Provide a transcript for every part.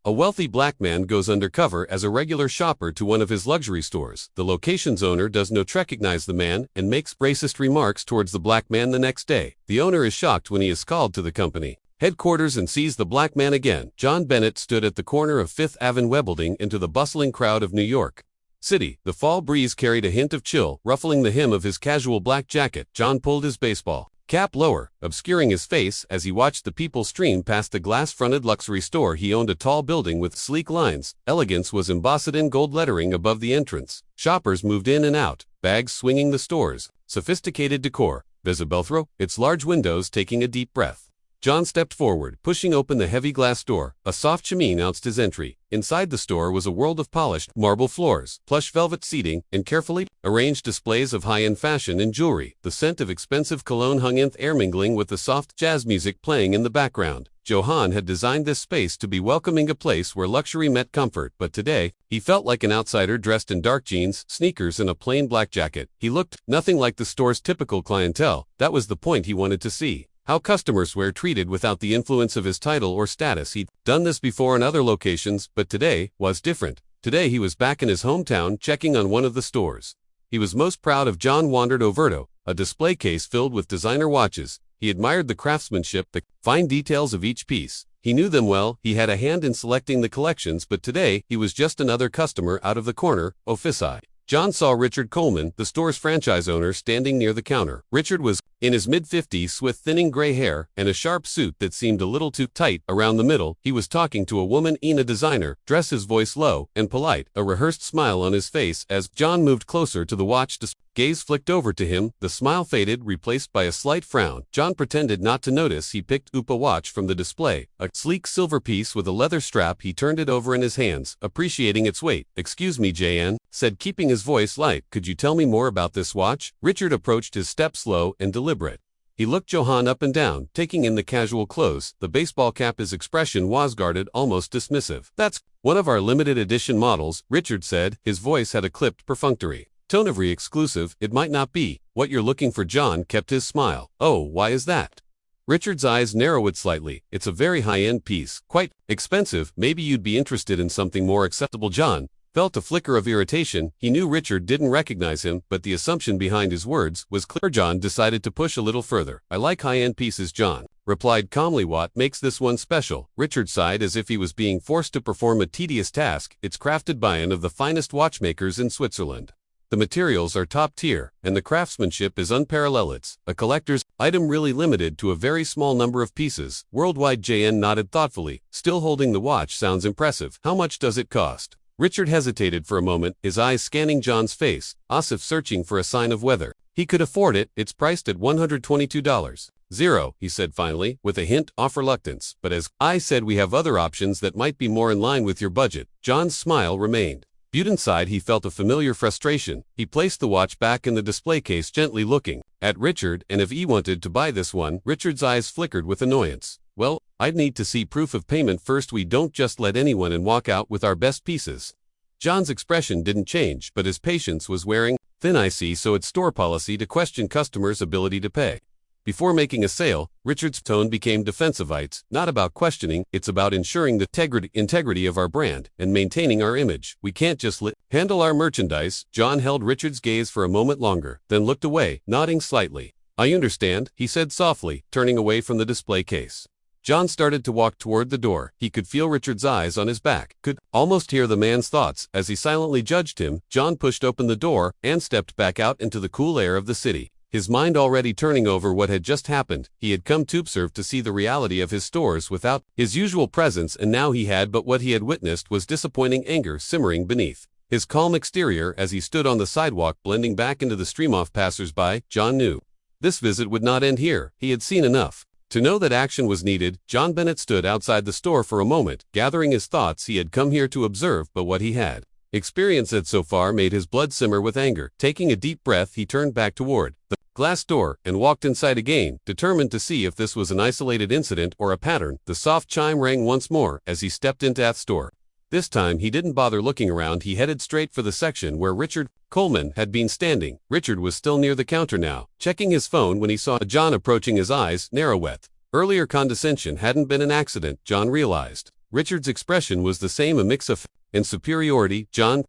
A wealthy black man goes undercover as a regular shopper to one of his luxury stores. The location's owner does not recognize the man and makes racist remarks towards the black man the next day. The owner is shocked when he is called to the company headquarters and sees the black man again. John Bennett stood at the corner of 5th Avenue webbling into the bustling crowd of New York City. The fall breeze carried a hint of chill, ruffling the hem of his casual black jacket. John pulled his baseball cap lower, obscuring his face as he watched the people stream past the glass-fronted luxury store. He owned a tall building with sleek lines. Elegance was embossed in gold lettering above the entrance. Shoppers moved in and out, bags swinging the store's sophisticated decor. Visible, its large windows taking a deep breath. John stepped forward, pushing open the heavy glass door. A soft chimney announced his entry. Inside the store was a world of polished marble floors, plush velvet seating, and carefully arranged displays of high-end fashion and jewelry. The scent of expensive cologne hung in the air, mingling with the soft jazz music playing in the background. Johann had designed this space to be welcoming, a place where luxury met comfort, but today, he felt like an outsider dressed in dark jeans, sneakers, and a plain black jacket. He looked nothing like the store's typical clientele. That was the point he wanted to see. How customers were treated without the influence of his title or status. He'd done this before in other locations, but today was different. Today he was back in his hometown, checking on one of the stores he was most proud of. John wandered over to a display case filled with designer watches. He admired the craftsmanship, the fine details of each piece. He knew them well. He had a hand in selecting the collections, but today he was just another customer out of the corner office eye. John saw Richard Coleman, the store's franchise owner, standing near the counter. Richard was in his mid-50s with thinning gray hair and a sharp suit that seemed a little too tight around the middle. He was talking to a woman in a designer dress, his voice low and polite, a rehearsed smile on his face. As John moved closer to the watch, gaze flicked over to him. The smile faded, replaced by a slight frown. John pretended not to notice. He picked up a watch from the display, a sleek silver piece with a leather strap. He turned it over in his hands, appreciating its weight. "Excuse me, JN, said, keeping his voice light. "Could you tell me more about this watch?" Richard approached, his step slow and deliberate. He looked Johann up and down, taking in the casual clothes, the baseball cap. His expression was guarded, almost dismissive. "That's one of our limited edition models," Richard said. His voice had a clipped, perfunctory tone of exclusive. "It might not be what you're looking for." John kept his smile. "Oh, why is that?" Richard's eyes narrowed slightly. "It's a very high-end piece, quite expensive. Maybe you'd be interested in something more acceptable." John felt a flicker of irritation. He knew Richard didn't recognize him, but the assumption behind his words was clear. John decided to push a little further. "I like high-end pieces," John replied calmly. "What makes this one special?" Richard sighed as if he was being forced to perform a tedious task. "It's crafted by one of the finest watchmakers in Switzerland. The materials are top tier, and the craftsmanship is unparalleled. It's a collector's item, really limited to a very small number of pieces worldwide." JN nodded thoughtfully, still holding the watch. "Sounds impressive. How much does it cost?" Richard hesitated for a moment, his eyes scanning John's face, as if searching for a sign of whether he could afford it. "It's priced at $122. Zero, he said finally, with a hint of reluctance. "But as I said, we have other options that might be more in line with your budget." John's smile remained mute. Inside he felt a familiar frustration. He placed the watch back in the display case, gently looking at Richard. "And if he wanted to buy this one?" Richard's eyes flickered with annoyance. "Well, I'd need to see proof of payment first. We don't just let anyone in walk out with our best pieces." John's expression didn't change, but his patience was wearing thin. "I see, so it's store policy to question customers' ability to pay before making a sale." Richard's tone became defensive. "It's not about questioning, it's about ensuring the integrity of our brand and maintaining our image. We can't just handle our merchandise." John held Richard's gaze for a moment longer, then looked away, nodding slightly. "I understand," he said softly, turning away from the display case. John started to walk toward the door. He could feel Richard's eyes on his back, could almost hear the man's thoughts as he silently judged him. John pushed open the door and stepped back out into the cool air of the city, his mind already turning over what had just happened. He had come to observe, to see the reality of his stores without his usual presence, and now he had. But what he had witnessed was disappointing anger simmering beneath his calm exterior. As he stood on the sidewalk, blending back into the stream of passers-by, John knew this visit would not end here. He had seen enough to know that action was needed. John Bennett stood outside the store for a moment, gathering his thoughts. He had come here to observe, but what he had experienced had so far made his blood simmer with anger. Taking a deep breath, he turned back toward the glass door and walked inside again, determined to see if this was an isolated incident or a pattern. The soft chime rang once more as he stepped into that store. This time he didn't bother looking around. He headed straight for the section where Richard Coleman had been standing. Richard was still near the counter now, checking his phone, when he saw John approaching. His eyes narrowed. Earlier condescension hadn't been an accident, John realized. Richard's expression was the same, a mix of and superiority. John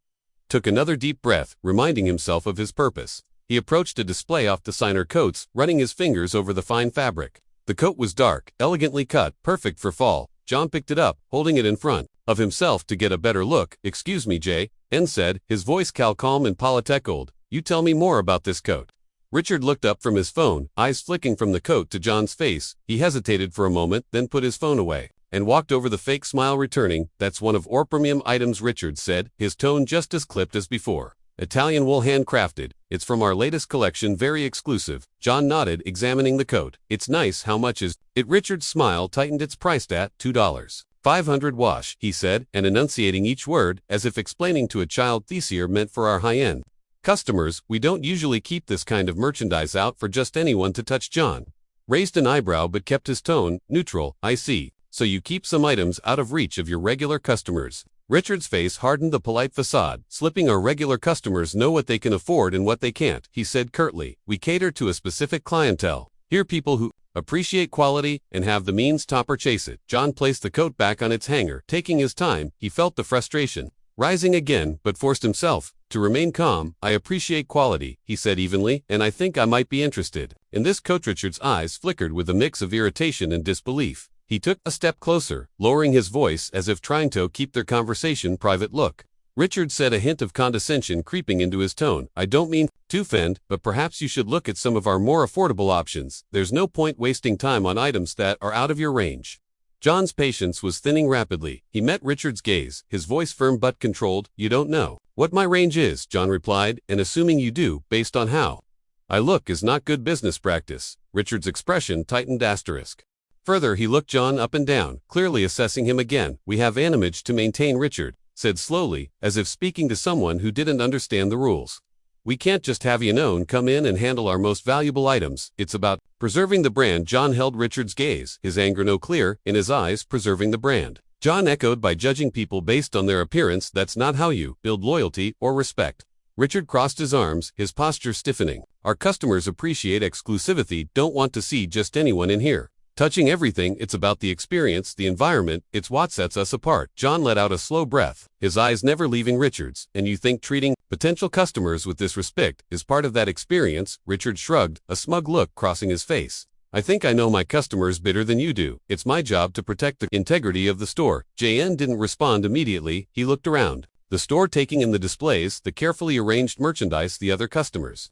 took another deep breath, reminding himself of his purpose. He approached a display of designer coats, running his fingers over the fine fabric. The coat was dark, elegantly cut, perfect for fall. John picked it up, holding it in front of himself to get a better look. "Excuse me, J.N. said, his voice calm and politickled. "You tell me more about this coat." Richard looked up from his phone, eyes flicking from the coat to John's face. He hesitated for a moment, then put his phone away and walked over, the fake smile returning. "That's one of our premium items," Richard said, his tone just as clipped as before. "Italian wool, handcrafted. It's from our latest collection, very exclusive." John nodded, examining the coat. "It's nice. How much is it?" Richard's smile tightened. "It's priced at $2.500 wash," he said, and enunciating each word, as if explaining to a child. "These are meant for our high-end customers. We don't usually keep this kind of merchandise out for just anyone to touch." John raised an eyebrow but kept his tone neutral. "I see. So you keep some items out of reach of your regular customers." Richard's face hardened, the polite facade. "Slipping our regular customers know what they can afford and what they can't," he said curtly. "We cater to a specific clientele. Here, people who appreciate quality and have the means to purchase it." John placed the coat back on its hanger, taking his time. He felt the frustration rising again, but forced himself to remain calm. "I appreciate quality," he said evenly, "and I think I might be interested in this coat." Richard's eyes flickered with a mix of irritation and disbelief. He took a step closer, lowering his voice as if trying to keep their conversation private. "Look," Richard said, a hint of condescension creeping into his tone, "I don't mean to offend, but perhaps you should look at some of our more affordable options. There's no point wasting time on items that are out of your range." John's patience was thinning rapidly. He met Richard's gaze, his voice firm but controlled. "You don't know what my range is," John replied, "and assuming you do, based on how I look, is not good business practice." Richard's expression tightened. Further, he looked John up and down, clearly assessing him again. "We have an image to maintain," Richard said slowly, as if speaking to someone who didn't understand the rules. "We can't just have come in and handle our most valuable items. It's about preserving the brand." John held Richard's gaze, his anger no clear in his eyes. "Preserving the brand?" John echoed. "By judging people based on their appearance, that's not how you build loyalty or respect." Richard crossed his arms, his posture stiffening. "Our customers appreciate exclusivity, don't want to see just anyone in here touching everything. It's about the experience, the environment. It's what sets us apart." John let out a slow breath, his eyes never leaving Richard's. "And you think treating potential customers with this respect is part of that experience?" Richard shrugged, a smug look crossing his face. "I think I know my customers better than you do. It's my job to protect the integrity of the store." J.N. didn't respond immediately. He looked around the store, taking in the displays, the carefully arranged merchandise, the other customers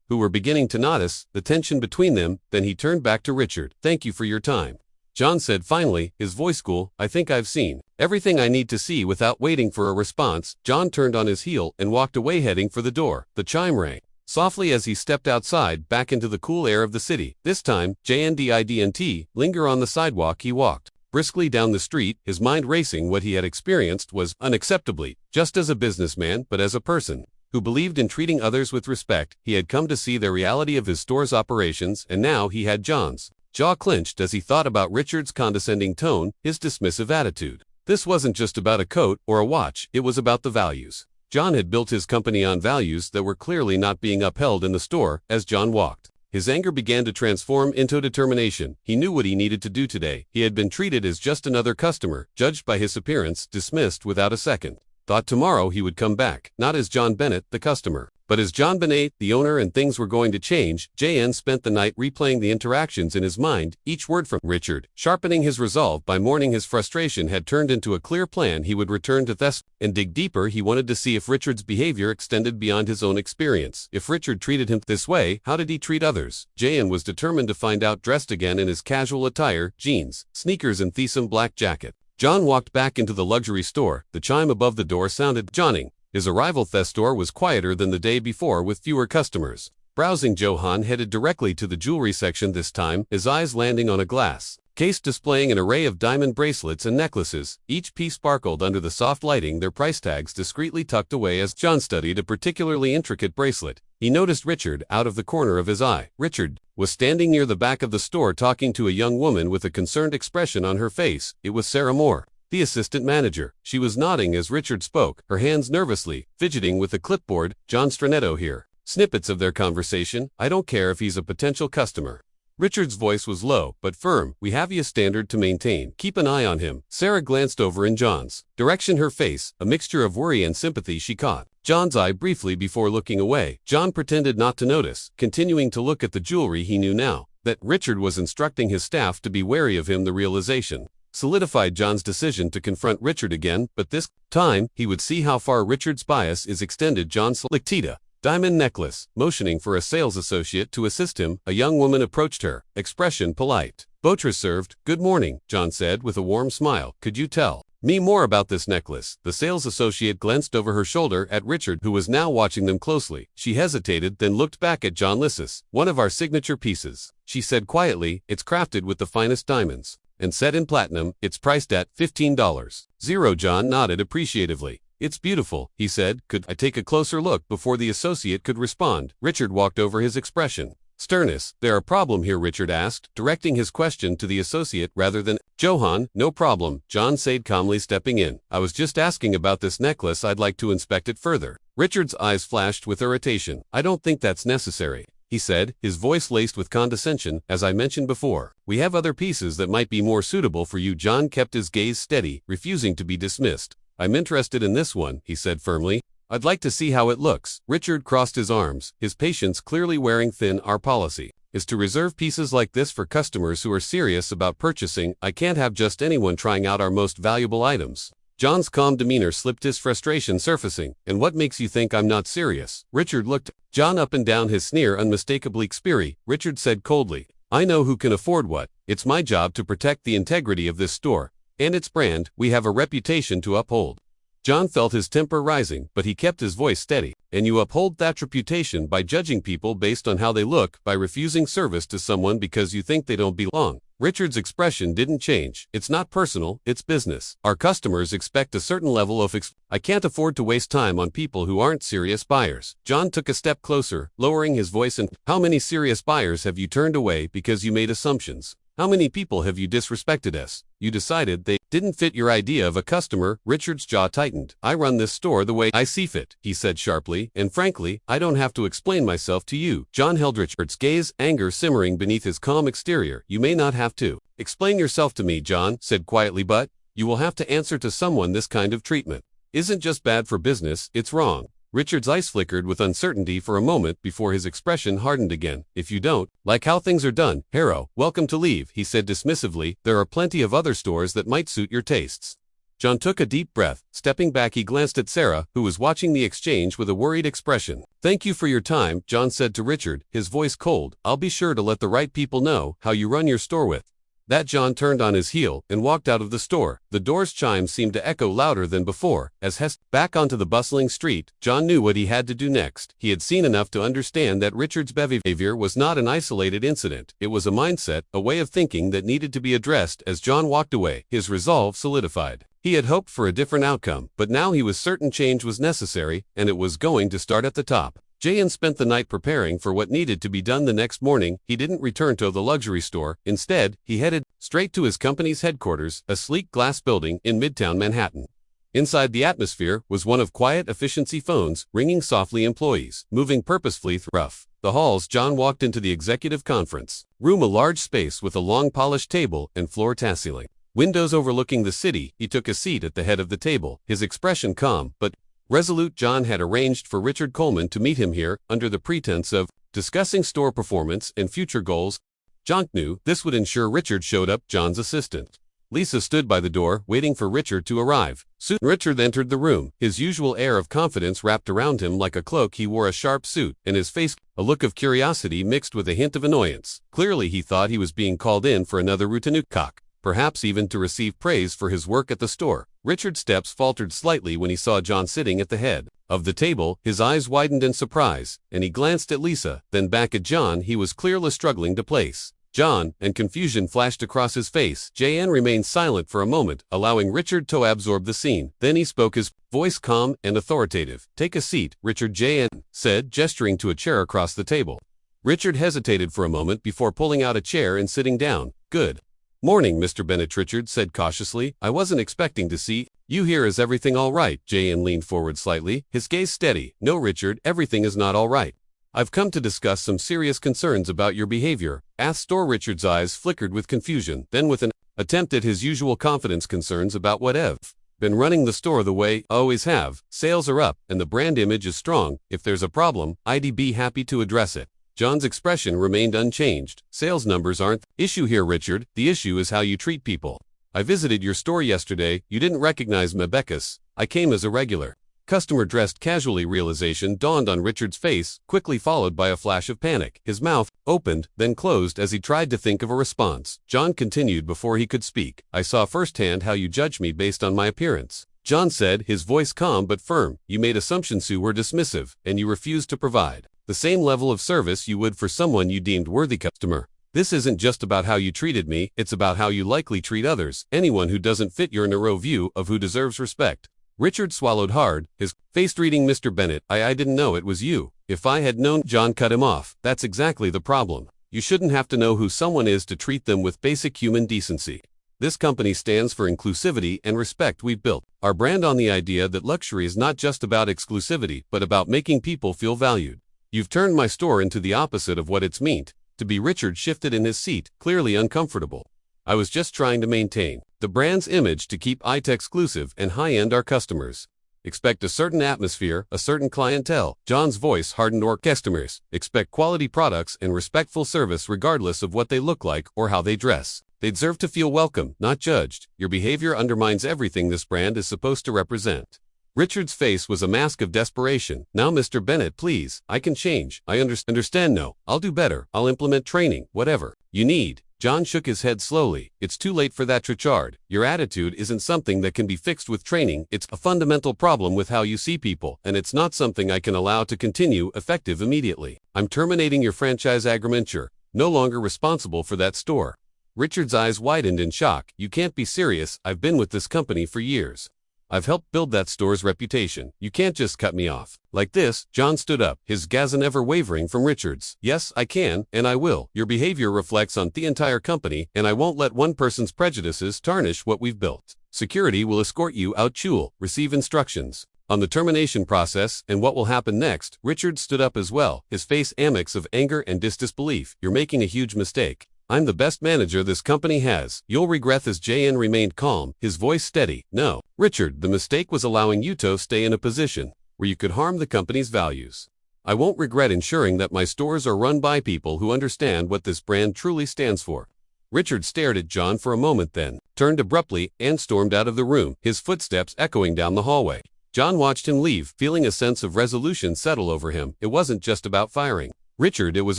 who were beginning to notice the tension between them. Then he turned back to Richard. "Thank you for your time," John said finally, his voice cool. "I think I've seen everything I need to see." Without waiting for a response, John turned on his heel and walked away, heading for the door. The chime rang softly as he stepped outside, back into the cool air of the city. This time, JNDIDNT, linger on the sidewalk. He walked briskly down the street, his mind racing. What he had experienced was unacceptably, just as a businessman, but as a person who believed in treating others with respect. He had come to see the reality of his store's operations, and now he had John's jaw clenched as he thought about Richard's condescending tone, his dismissive attitude. This wasn't just about a coat or a watch, it was about the values. John had built his company on values that were clearly not being upheld in the store. As John walked, his anger began to transform into determination. He knew what he needed to do today. He had been treated as just another customer, judged by his appearance, dismissed without a second thought. Tomorrow he would come back, not as John Bennett, the customer, but as John Bennett, the owner, and things were going to change. J.N. spent the night replaying the interactions in his mind, each word from Richard, sharpening his resolve. By morning his frustration had turned into a clear plan. He would return to Thess and dig deeper. He wanted to see if Richard's behavior extended beyond his own experience. If Richard treated him this way, how did he treat others? J.N. was determined to find out. Dressed again in his casual attire, jeans, sneakers, and Thesum black jacket, John walked back into the luxury store. The chime above the door sounded jarring. His arrival. The store was quieter than the day before, with fewer customers browsing. Johann headed directly to the jewelry section this time, his eyes landing on a glass case displaying an array of diamond bracelets and necklaces. Each piece sparkled under the soft lighting, their price tags discreetly tucked away. As John studied a particularly intricate bracelet, he noticed Richard out of the corner of his eye. Richard was standing near the back of the store, talking to a young woman with a concerned expression on her face. It was Sarah Moore, the assistant manager. She was nodding as Richard spoke, her hands nervously fidgeting with a clipboard. "John Stranetto here." Snippets of their conversation. "I don't care if he's a potential customer. Richard's voice was low, but firm. We have a standard to maintain. Keep an eye on him. Sarah glanced over in John's direction, her face, a mixture of worry and sympathy. She caught John's eye briefly before looking away. John pretended not to notice, continuing to look at the jewelry. He knew now that Richard was instructing his staff to be wary of him. The realization solidified John's decision to confront Richard again, but this time, he would see how far Richard's bias is extended. John selected a diamond necklace. Motioning for a sales associate to assist him, a young woman approached her, expression polite. Beatrice served. Good morning, John said with a warm smile. Could you tell me more about this necklace? The sales associate glanced over her shoulder at Richard, who was now watching them closely. She hesitated, then looked back at John. Lissus, one of our signature pieces, she said quietly. It's crafted with the finest diamonds and set in platinum. It's priced at $15. John nodded appreciatively. It's beautiful, he said. Could I take a closer look? Before the associate could respond, Richard walked over, his expression sternness. There a problem here? Richard asked, directing his question to the associate rather than Johann. No problem, John said calmly, stepping in. I was just asking about this necklace. I'd like to inspect it further. Richard's eyes flashed with irritation. I don't think that's necessary, he said, his voice laced with condescension. As I mentioned before, we have other pieces that might be more suitable for you. John kept his gaze steady, refusing to be dismissed. I'm interested in this one, he said firmly. I'd like to see how it looks. Richard crossed his arms, his patience clearly wearing thin. Our policy is to reserve pieces like this for customers who are serious about purchasing. I can't have just anyone trying out our most valuable items. John's calm demeanor slipped, his frustration surfacing. And what makes you think I'm not serious? Richard looked John up and down, his sneer unmistakably expiry. Richard said coldly, I know who can afford what. It's my job to protect the integrity of this store and its brand. We have a reputation to uphold. John felt his temper rising, but he kept his voice steady. And you uphold that reputation by judging people based on how they look, by refusing service to someone because you think they don't belong. Richard's expression didn't change. It's not personal, it's business. Our customers expect a certain level of I can't afford to waste time on people who aren't serious buyers. John took a step closer, lowering his voice. And how many serious buyers have you turned away because you made assumptions? How many people have you disrespected as you decided they didn't fit your idea of a customer? Richard's jaw tightened. I run this store the way I see fit, he said sharply, and frankly, I don't have to explain myself to you. John held Richard's gaze, anger simmering beneath his calm exterior. You may not have to explain yourself to me, John said quietly, but you will have to answer to someone. This kind of treatment isn't just bad for business, it's wrong. Richard's eyes flickered with uncertainty for a moment before his expression hardened again. If you don't like how things are done, Harrow, welcome to leave, he said dismissively. There are plenty of other stores that might suit your tastes. John took a deep breath. Stepping back, he glanced at Sarah, who was watching the exchange with a worried expression. Thank you for your time, John said to Richard, his voice cold. I'll be sure to let the right people know how you run your store with that. John turned on his heel and walked out of the store. The door's chimes seemed to echo louder than before. As Hess back onto the bustling street, John knew what he had to do next. He had seen enough to understand that Richard's behavior was not an isolated incident. It was a mindset, a way of thinking that needed to be addressed. As John walked away, his resolve solidified. He had hoped for a different outcome, but now he was certain change was necessary, and it was going to start at the top. J.N. spent the night preparing for what needed to be done. The next morning, he didn't return to the luxury store. Instead, he headed straight to his company's headquarters, a sleek glass building in Midtown Manhattan. Inside, the atmosphere was one of quiet efficiency, phones ringing softly, employees moving purposefully through the halls. John walked into the executive conference room, a large space with a long polished table and floor-to-ceiling windows overlooking the city. He took a seat at the head of the table, his expression calm but resolute. John had arranged for Richard Coleman to meet him here under the pretense of discussing store performance and future goals. John knew this would ensure Richard showed up. John's assistant Lisa stood by the door, waiting for Richard to arrive. Soon Richard entered the room, his usual air of confidence wrapped around him like a cloak. He wore a sharp suit, and his face a look of curiosity mixed with a hint of annoyance. Clearly he thought he was being called in for another routine cock, perhaps even to receive praise for his work at the store. Richard's steps faltered slightly when he saw John sitting at the head of the table. His eyes widened in surprise, and he glanced at Lisa, then back at John. He was clearly struggling to place John, and confusion flashed across his face. J.N. remained silent for a moment, allowing Richard to absorb the scene. Then he spoke, his voice calm and authoritative. Take a seat, Richard, J.N. said, gesturing to a chair across the table. Richard hesitated for a moment before pulling out a chair and sitting down. Good morning, Mr. Bennett, Richard said cautiously. I wasn't expecting to see you here. Is everything all right? J.N. leaned forward slightly, his gaze steady. No, Richard, everything is not all right. I've come to discuss some serious concerns about your behavior. Asked store. Richard's eyes flickered with confusion, then with an attempt at his usual confidence. Concerns about what? I've been running the store the way I always have. Sales are up, and the brand image is strong. If there's a problem, I'd be happy to address it. John's expression remained unchanged. Sales numbers aren't the issue here, Richard. The issue is how you treat people. I visited your store yesterday. You didn't recognize me because I came as a regular customer dressed casually. Realization dawned on Richard's face, quickly followed by a flash of panic. His mouth opened, then closed as he tried to think of a response. John continued before he could speak. I saw firsthand how you judged me based on my appearance. John said, his voice calm but firm. You made assumptions who were dismissive, and you refused to provide the same level of service you would for someone you deemed worthy customer. This isn't just about how you treated me, it's about how you likely treat others, anyone who doesn't fit your narrow view of who deserves respect. Richard swallowed hard, his face reading. Mr. Bennett, I didn't know it was you. If I had known. John cut him off. That's exactly the problem. You shouldn't have to know who someone is to treat them with basic human decency. This company stands for inclusivity and respect. We've built our brand on the idea that luxury is not just about exclusivity, but about making people feel valued. You've turned my store into the opposite of what it's meant to be. Richard shifted in his seat, clearly uncomfortable. I was just trying to maintain the brand's image to keep it exclusive and high-end. Our customers expect a certain atmosphere, a certain clientele. John's voice hardened. Our customers expect quality products and respectful service regardless of what they look like or how they dress. They deserve to feel welcome, not judged. Your behavior undermines everything this brand is supposed to represent. Richard's face was a mask of desperation. Now, Mr. Bennett, please, I can change. I understand. No, I'll do better. I'll implement training, whatever you need. John shook his head slowly. It's too late for that, Richard. Your attitude isn't something that can be fixed with training. It's a fundamental problem with how you see people, and it's not something I can allow to continue effective immediately. I'm terminating your franchise agreement. You're no longer responsible for that store. Richard's eyes widened in shock. You can't be serious. I've been with this company for years. I've helped build that store's reputation. You can't just cut me off like this. John stood up, his gaze never wavering from Richard's. Yes, I can, and I will. Your behavior reflects on the entire company, and I won't let one person's prejudices tarnish what we've built. Security will escort you out. You'll receive instructions on the termination process and what will happen next. Richard stood up as well, his face a mix of anger and disbelief. You're making a huge mistake. I'm the best manager this company has. You'll regret this. JN remained calm, his voice steady. No, Richard, the mistake was allowing you to stay in a position where you could harm the company's values. I won't regret ensuring that my stores are run by people who understand what this brand truly stands for. Richard stared at John for a moment, then turned abruptly and stormed out of the room, his footsteps echoing down the hallway. John watched him leave, feeling a sense of resolution settle over him. It wasn't just about firing Richard, it was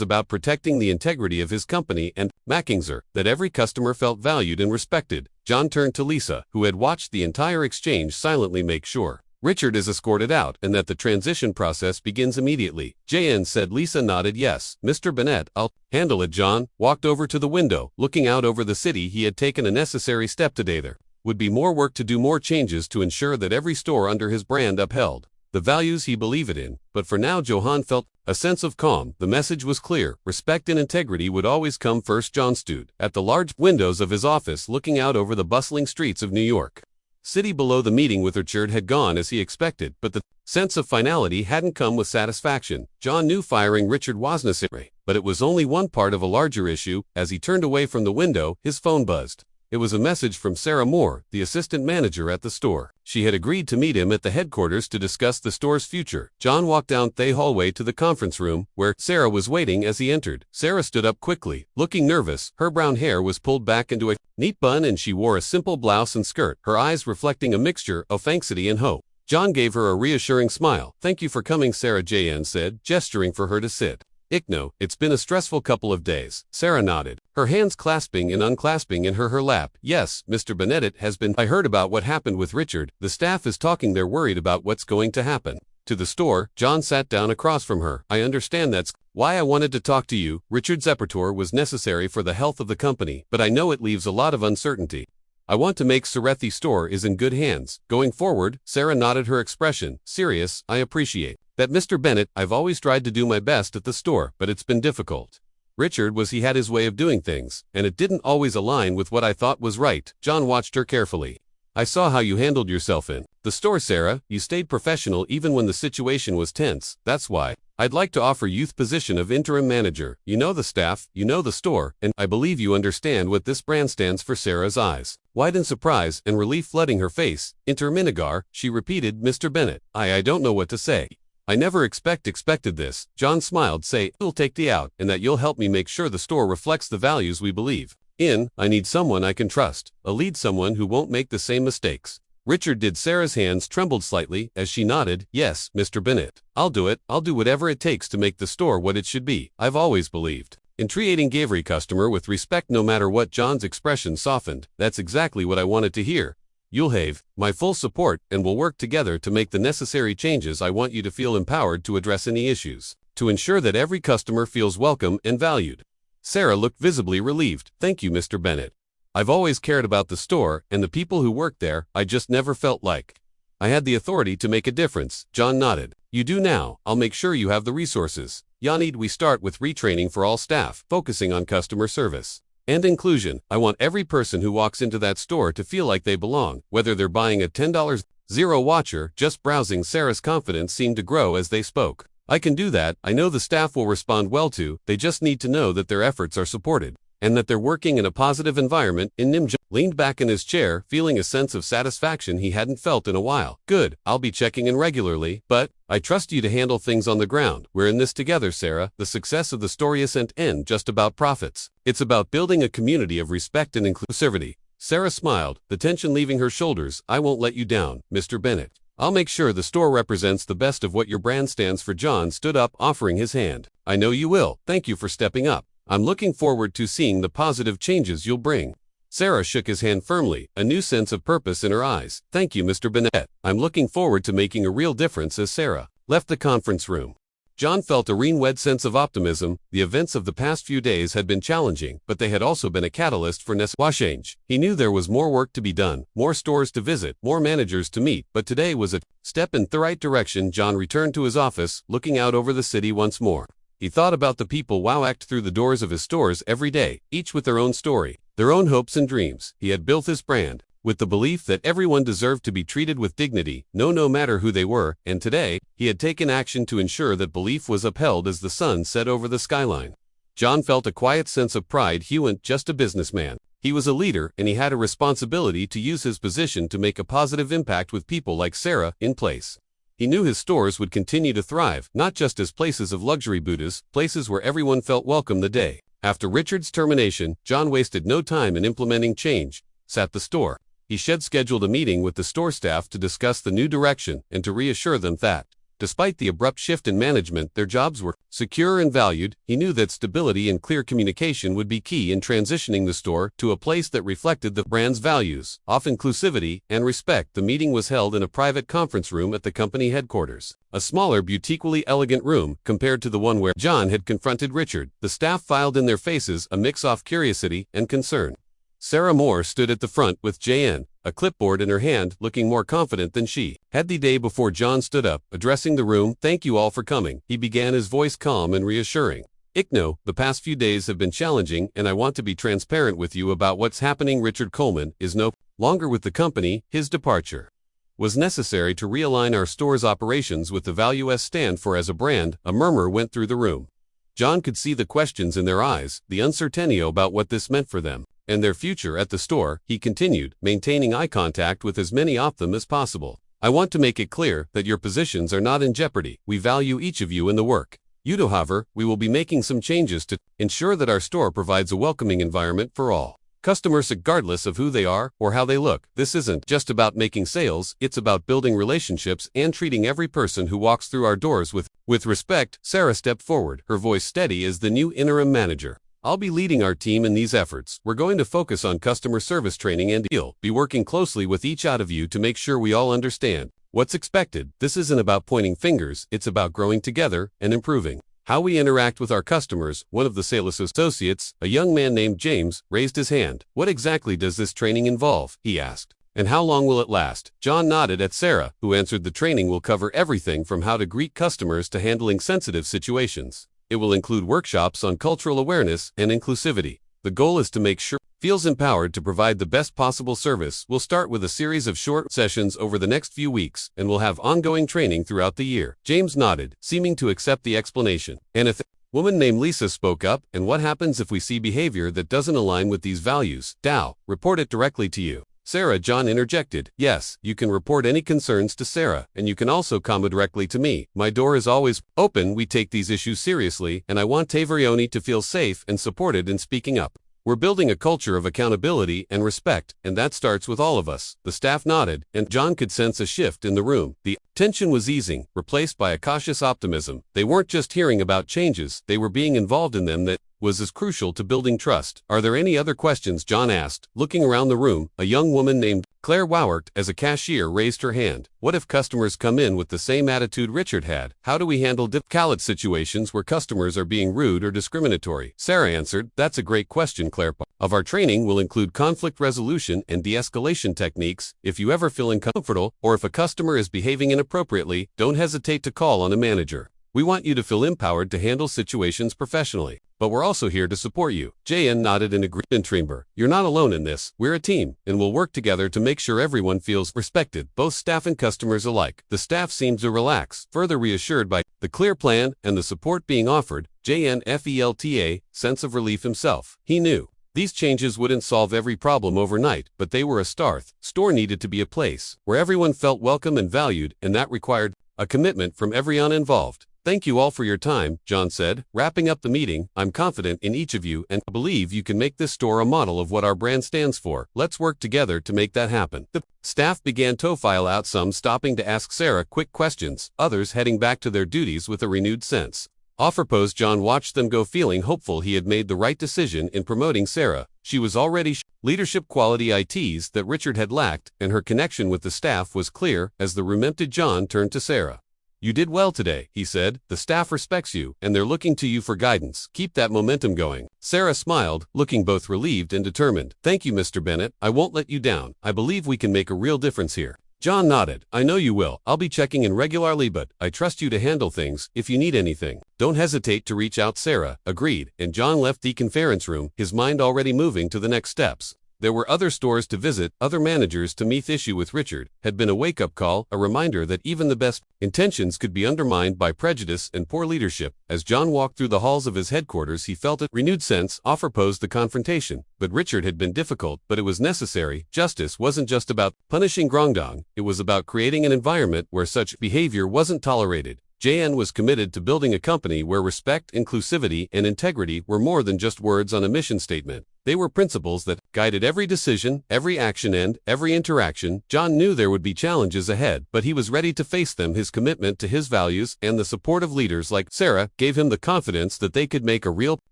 about protecting the integrity of his company and making sure that every customer felt valued and respected. John turned to Lisa, who had watched the entire exchange silently. Make sure Richard is escorted out and that the transition process begins immediately. JN said. Lisa nodded. Yes, Mr. Bennett, I'll handle it. John walked over to the window, looking out over the city. He had taken a necessary step today. There would be more work to do, more changes to ensure that every store under his brand upheld the values he believed in, but for now Johann felt a sense of calm. The message was clear. Respect and integrity would always come first. John stood at the large windows of his office, looking out over the bustling streets of New York City below. The meeting with Richard had gone as he expected, but the sense of finality hadn't come with satisfaction. John knew firing Richard was necessary, but it was only one part of a larger issue. As he turned away from the window, his phone buzzed. It was a message from Sarah Moore, the assistant manager at the store. She had agreed to meet him at the headquarters to discuss the store's future. John walked down the hallway to the conference room, where Sarah was waiting. As he entered, Sarah stood up quickly, looking nervous. Her brown hair was pulled back into a neat bun and she wore a simple blouse and skirt, her eyes reflecting a mixture of anxiety and hope. John gave her a reassuring smile. Thank you for coming, Sarah, JN said, gesturing for her to sit. No, it's been a stressful couple of days. Sarah nodded, her hands clasping and unclasping in her lap. Yes, Mr. Bennett has been. I heard about what happened with Richard. The staff is talking. They're worried about what's going to happen to the store. John sat down across from her. I understand. That's why I wanted to talk to you. Richard's repertoire was necessary for the health of the company, but I know it leaves a lot of uncertainty. I want to make Sarethi store is in good hands. Going forward, Sarah nodded, her expression serious. I appreciate that, Mr. Bennett. I've always tried to do my best at the store, but it's been difficult. Richard he had his way of doing things, and it didn't always align with what I thought was right. John watched her carefully. I saw how you handled yourself in the store, Sarah. You stayed professional even when the situation was tense. That's why I'd like to offer youth position of interim manager. You know the staff, you know the store, and I believe you understand what this brand stands for. Sarah's eyes wide in surprise and relief flooding her face. Interminigar, she repeated. Mr. Bennett, I don't know what to say. I never expected this. John smiled. Say, you'll take the out, and that you'll help me make sure the store reflects the values we believe in. I need someone I can trust, a lead, someone who won't make the same mistakes. Richard did. Sarah's hands trembled slightly as she nodded. Yes, Mr. Bennett. I'll do it. I'll do whatever it takes to make the store what it should be. I've always believed in treating every customer with respect no matter what. John's expression softened. That's exactly what I wanted to hear. You'll have my full support, and we'll work together to make the necessary changes. I want you to feel empowered to address any issues, to ensure that every customer feels welcome and valued. Sarah looked visibly relieved. Thank you, Mr. Bennett. I've always cared about the store and the people who work there. I just never felt like I had the authority to make a difference. John nodded. You do now. I'll make sure you have the resources. Yanid, we start with retraining for all staff, focusing on customer service and inclusion. I want every person who walks into that store to feel like they belong, whether they're buying a $10 watch or just browsing. Sarah's confidence seemed to grow as they spoke. I can do that. I know the staff will respond well to. They just need to know that their efforts are supported and that they're working in a positive environment. John leaned back in his chair, feeling a sense of satisfaction he hadn't felt in a while. Good, I'll be checking in regularly, but I trust you to handle things on the ground. We're in this together, Sarah. The success of the store isn't just about profits. It's about building a community of respect and inclusivity. Sarah smiled, the tension leaving her shoulders. I won't let you down, Mr. Bennett. I'll make sure the store represents the best of what your brand stands for. John stood up, offering his hand. I know you will. Thank you for stepping up. I'm looking forward to seeing the positive changes you'll bring. Sarah shook his hand firmly, a new sense of purpose in her eyes. Thank you, Mr. Bennett. I'm looking forward to making a real difference. As Sarah left the conference room, John felt a renewed sense of optimism. The events of the past few days had been challenging, but they had also been a catalyst for change. He knew there was more work to be done, more stores to visit, more managers to meet, but today was a step in the right direction. John returned to his office, looking out over the city once more. He thought about the people who walked through the doors of his stores every day, each with their own story, their own hopes and dreams. He had built his brand with the belief that everyone deserved to be treated with dignity, no matter who they were, and today, he had taken action to ensure that belief was upheld as the sun set over the skyline. John felt a quiet sense of pride. He wasn't just a businessman. He was a leader, and he had a responsibility to use his position to make a positive impact with people like Sarah in place. He knew his stores would continue to thrive, not just as places of luxury Buddhas, places where everyone felt welcome. The day after Richard's termination, John wasted no time in implementing change. At the store, he scheduled a meeting with the store staff to discuss the new direction and to reassure them that, despite the abrupt shift in management, their jobs were secure and valued. He knew that stability and clear communication would be key in transitioning the store to a place that reflected the brand's values of inclusivity and respect. The meeting was held in a private conference room at the company headquarters, a smaller, beautifully elegant room compared to the one where John had confronted Richard. The staff filed in their faces, a mix of curiosity and concern. Sarah Moore stood at the front with JN, a clipboard in her hand, looking more confident than she had the day before. John stood up, addressing the room. Thank you all for coming, he began, his voice calm and reassuring. Ickno, the past few days have been challenging, and I want to be transparent with you about what's happening. Richard Coleman is no longer with the company. His departure was necessary to realign our store's operations with the value S stand for as a brand. A murmur went through the room. John could see the questions in their eyes, the uncertainty about what this meant for them and their future at the store. He continued, maintaining eye contact with as many of them as possible. I want to make it clear that your positions are not in jeopardy. We value each of you in the work you do. However, we will be making some changes to ensure that our store provides a welcoming environment for all customers, regardless of who they are or how they look. This isn't just about making sales, it's about building relationships and treating every person who walks through our doors with respect. Sarah stepped forward, her voice steady as the new interim manager. I'll be leading our team in these efforts. We're going to focus on customer service training and we'll be working closely with each of you to make sure we all understand what's expected. This isn't about pointing fingers, it's about growing together and improving how we interact with our customers. One of the sales associates, a young man named James, raised his hand. What exactly does this training involve? He asked. And how long will it last? John nodded at Sarah, who answered, the training will cover everything from how to greet customers to handling sensitive situations. It will include workshops on cultural awareness and inclusivity. The goal is to make sure feels empowered to provide the best possible service. We'll start with a series of short sessions over the next few weeks, and we'll have ongoing training throughout the year. James nodded, seeming to accept the explanation. And a woman named Lisa spoke up, and what happens if we see behavior that doesn't align with these values? Dow, report it directly to you. Sarah, John interjected. Yes, you can report any concerns to Sarah, and you can also come directly to me. My door is always open. We take these issues seriously, and I want Tavarioni to feel safe and supported in speaking up. We're building a culture of accountability and respect, and that starts with all of us. The staff nodded, and John could sense a shift in the room. The tension was easing, replaced by a cautious optimism. They weren't just hearing about changes, they were being involved in them. That was as crucial to building trust. Are there any other questions? John asked. Looking around the room, a young woman named Claire Wowert, as a cashier, raised her hand. What if customers come in with the same attitude Richard had? How do we handle difficult situations where customers are being rude or discriminatory? Sarah answered. That's a great question, Claire. Of our training will include conflict resolution and de-escalation techniques. If you ever feel uncomfortable, or if a customer is behaving inappropriately, don't hesitate to call on a manager. We want you to feel empowered to handle situations professionally. But we're also here to support you. JN nodded in agreement. Trimber, you're not alone in this. We're a team, and we'll work together to make sure everyone feels respected, both staff and customers alike. The staff seemed to relax, further reassured by the clear plan and the support being offered. JN FELTA, sense of relief himself. He knew these changes wouldn't solve every problem overnight, but they were a start. Store needed to be a place where everyone felt welcome and valued, and that required a commitment from everyone involved. Thank you all for your time, John said, wrapping up the meeting. I'm confident in each of you and believe you can make this store a model of what our brand stands for. Let's work together to make that happen. The staff began to file out, some stopping to ask Sarah quick questions, others heading back to their duties with a renewed sense of purpose. John watched them go, feeling hopeful he had made the right decision in promoting Sarah. She was already leadership quality ITs that Richard had lacked, and her connection with the staff was clear. As the room emptied, John turned to Sarah. You did well today, he said. The staff respects you, and they're looking to you for guidance. Keep that momentum going. Sarah smiled, looking both relieved and determined. Thank you, Mr. Bennett. I won't let you down. I believe we can make a real difference here. John nodded. I know you will. I'll be checking in regularly, but I trust you to handle things. If you need anything, don't hesitate to reach out. Sarah agreed, and John left the conference room, his mind already moving to the next steps. There were other stores to visit, other managers to meet. The issue with Richard had been a wake-up call, a reminder that even the best intentions could be undermined by prejudice and poor leadership. As John walked through the halls of his headquarters, he felt a renewed sense of opposed the confrontation. But Richard had been difficult, but it was necessary. Justice wasn't just about punishing Grongdong, it was about creating an environment where such behavior wasn't tolerated. JN was committed to building a company where respect, inclusivity, and integrity were more than just words on a mission statement. They were principles that guided every decision, every action, and every interaction. John knew there would be challenges ahead, but he was ready to face them. His commitment to his values and the support of leaders like Sarah gave him the confidence that they could make a real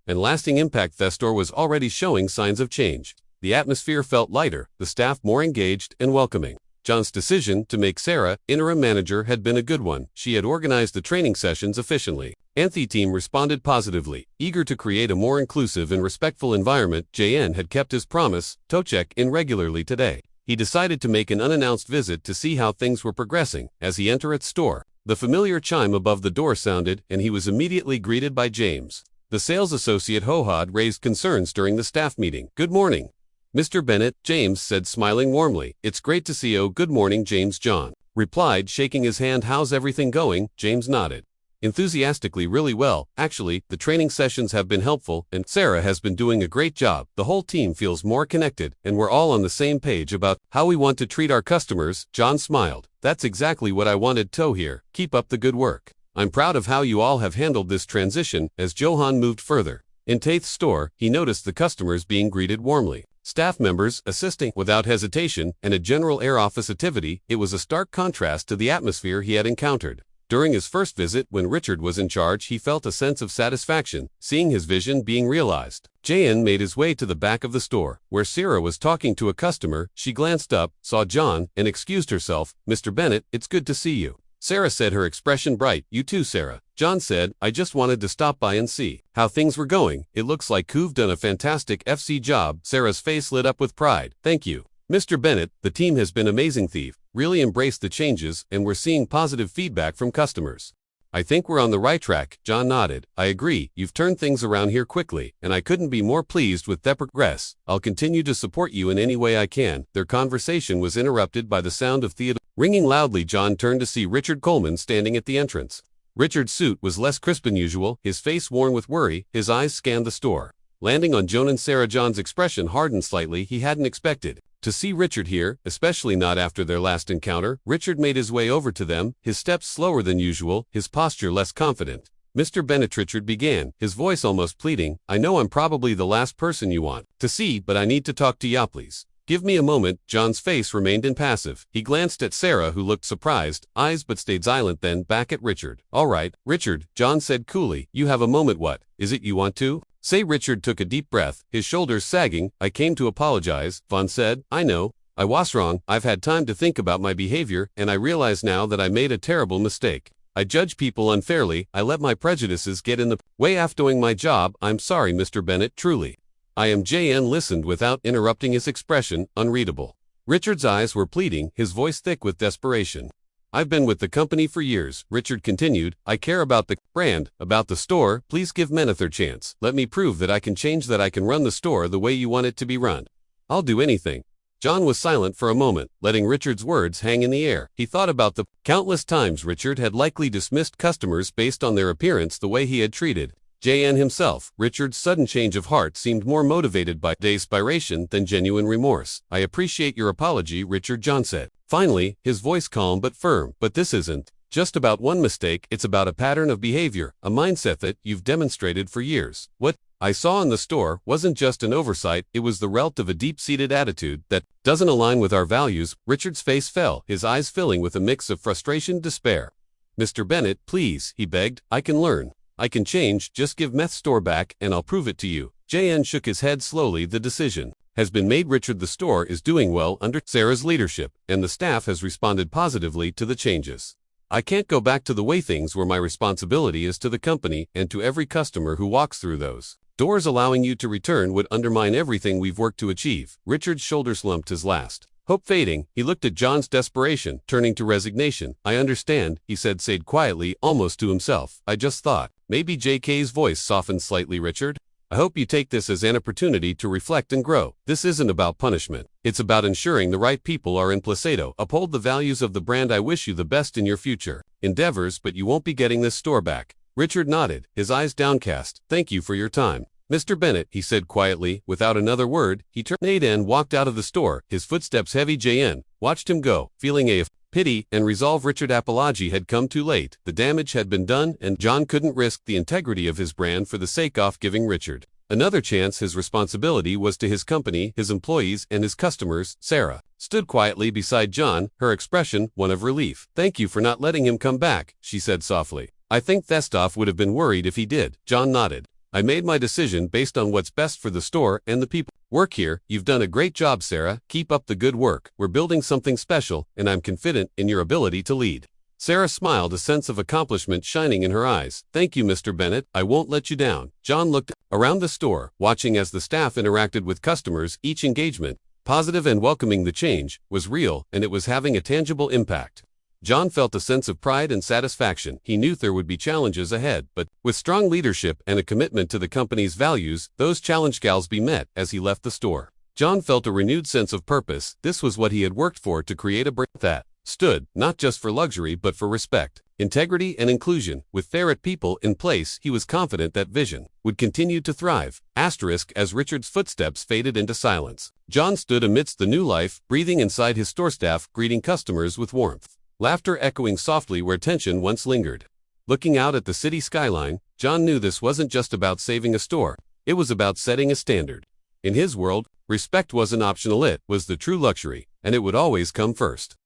and lasting impact. The store was already showing signs of change. The atmosphere felt lighter, the staff more engaged and welcoming. John's decision to make Sarah interim manager had been a good one. She had organized the training sessions efficiently, and the team responded positively. Eager to create a more inclusive and respectful environment, JN had kept his promise to check in regularly today. He decided to make an unannounced visit to see how things were progressing. As he entered its store, the familiar chime above the door sounded, and he was immediately greeted by James. The sales associate who had raised concerns during the staff meeting. Good morning, Mr. Bennett, James said, smiling warmly. It's great to see you. Good morning, James. John replied, shaking his hand. How's everything going? James nodded enthusiastically. Really well, actually. The training sessions have been helpful, and Sarah has been doing a great job. The whole team feels more connected, and we're all on the same page about how we want to treat our customers. John smiled. That's exactly what I wanted to hear. Keep up the good work. I'm proud of how you all have handled this transition. As Johan moved further in Taith's store, he noticed the customers being greeted warmly, staff members assisting without hesitation, and a general air of positivity. It was a stark contrast to the atmosphere he had encountered during his first visit. When Richard was in charge, he felt a sense of satisfaction, seeing his vision being realized. Jayan made his way to the back of the store, where Sarah was talking to a customer. She glanced up, saw John, and excused herself. Mr. Bennett, it's good to see you, Sarah said, her expression bright. You too, Sarah. John said, I just wanted to stop by and see how things were going. It looks like you've done a fantastic FC job. Sarah's face lit up with pride. Thank you, Mr. Bennett. The team has been amazing. Thief really embraced the changes, and we're seeing positive feedback from customers. I think we're on the right track, John nodded. I agree, you've turned things around here quickly, and I couldn't be more pleased with the progress. I'll continue to support you in any way I can. Their conversation was interrupted by the sound of Theodore ringing loudly. John turned to see Richard Coleman standing at the entrance. Richard's suit was less crisp than usual, his face worn with worry. His eyes scanned the store. Landing on Joan and Sarah, John's expression hardened slightly. He hadn't expected to see Richard here, especially not after their last encounter. Richard made his way over to them, his steps slower than usual, his posture less confident. Mr. Bennett, Richard began, his voice almost pleading. I know I'm probably the last person you want to see, but I need to talk to you, please. Give me a moment. John's face remained impassive. He glanced at Sarah, who looked surprised, eyes but stayed silent, then back at Richard. All right, Richard, John said coolly. You have a moment. What is it you want to say? Richard took a deep breath, his shoulders sagging. I came to apologize, Vaughn said. I know. I was wrong. I've had time to think about my behavior, and I realize now that I made a terrible mistake. I judge people unfairly. I let my prejudices get in the way of doing my job. I'm sorry, Mr. Bennett, truly. I am. JN listened without interrupting, his expression unreadable. Richard's eyes were pleading, his voice thick with desperation. I've been with the company for years, Richard continued. I care about the brand, about the store. Please give me another chance. Let me prove that I can change, that I can run the store the way you want it to be run. I'll do anything. John was silent for a moment, letting Richard's words hang in the air. He thought about the countless times Richard had likely dismissed customers based on their appearance, the way he had treated JN himself. Richard's sudden change of heart seemed more motivated by desperation than genuine remorse. I appreciate your apology, Richard, John said. Finally, his voice calm but firm. But this isn't just about one mistake, it's about a pattern of behavior, a mindset that you've demonstrated for years. What I saw in the store wasn't just an oversight, it was the result of a deep-seated attitude that doesn't align with our values. Richard's face fell, his eyes filling with a mix of frustration and despair. Mr. Bennett, please, he begged. I can learn. I can change. Just give meth store back, and I'll prove it to you. JN shook his head slowly. The decision has been made, Richard. The store is doing well under Sarah's leadership, and the staff has responded positively to the changes. I can't go back to the way things were. My responsibility is to the company and to every customer who walks through those doors. Allowing you to return would undermine everything we've worked to achieve. Richard's shoulders slumped, his last hope fading. He looked at John's desperation, turning to resignation. I understand, he said quietly, almost to himself. I just thought. Maybe. JK's voice softened slightly. Richard, I hope you take this as an opportunity to reflect and grow. This isn't about punishment. It's about ensuring the right people are in Placido. Uphold the values of the brand. I wish you the best in your future endeavors, but you won't be getting this store back. Richard nodded, his eyes downcast. Thank you for your time, Mr. Bennett, he said quietly. Without another word, he turned and walked out of the store, his footsteps heavy. JN watched him go, feeling a pity and resolve. Richard's apology had come too late. The damage had been done, and John couldn't risk the integrity of his brand for the sake of giving Richard another chance. His responsibility was to his company, his employees, and his customers. Sarah stood quietly beside John, her expression one of relief. Thank you for not letting him come back, she said softly. I think Thestoff would have been worried if he did. John nodded. I made my decision based on what's best for the store and the people work here. You've done a great job, Sarah. Keep up the good work. We're building something special, and I'm confident in your ability to lead. Sarah smiled, a sense of accomplishment shining in her eyes. Thank you, Mr. Bennett. I won't let you down. John looked around the store, watching as the staff interacted with customers. Each engagement, positive and welcoming, the change was real, and it was having a tangible impact. John felt a sense of pride and satisfaction. He knew there would be challenges ahead, but with strong leadership and a commitment to the company's values, those challenges shall be met. As he left the store, John felt a renewed sense of purpose. This was what he had worked for, to create a brand that stood not just for luxury but for respect, integrity, and inclusion. With their people in place, he was confident that vision would continue to thrive. As Richard's footsteps faded into silence, John stood amidst the new life, breathing inside his store, staff greeting customers with warmth, laughter echoing softly where tension once lingered. Looking out at the city skyline, John knew this wasn't just about saving a store, it was about setting a standard. In his world, respect wasn't optional, it was the true luxury, and it would always come first.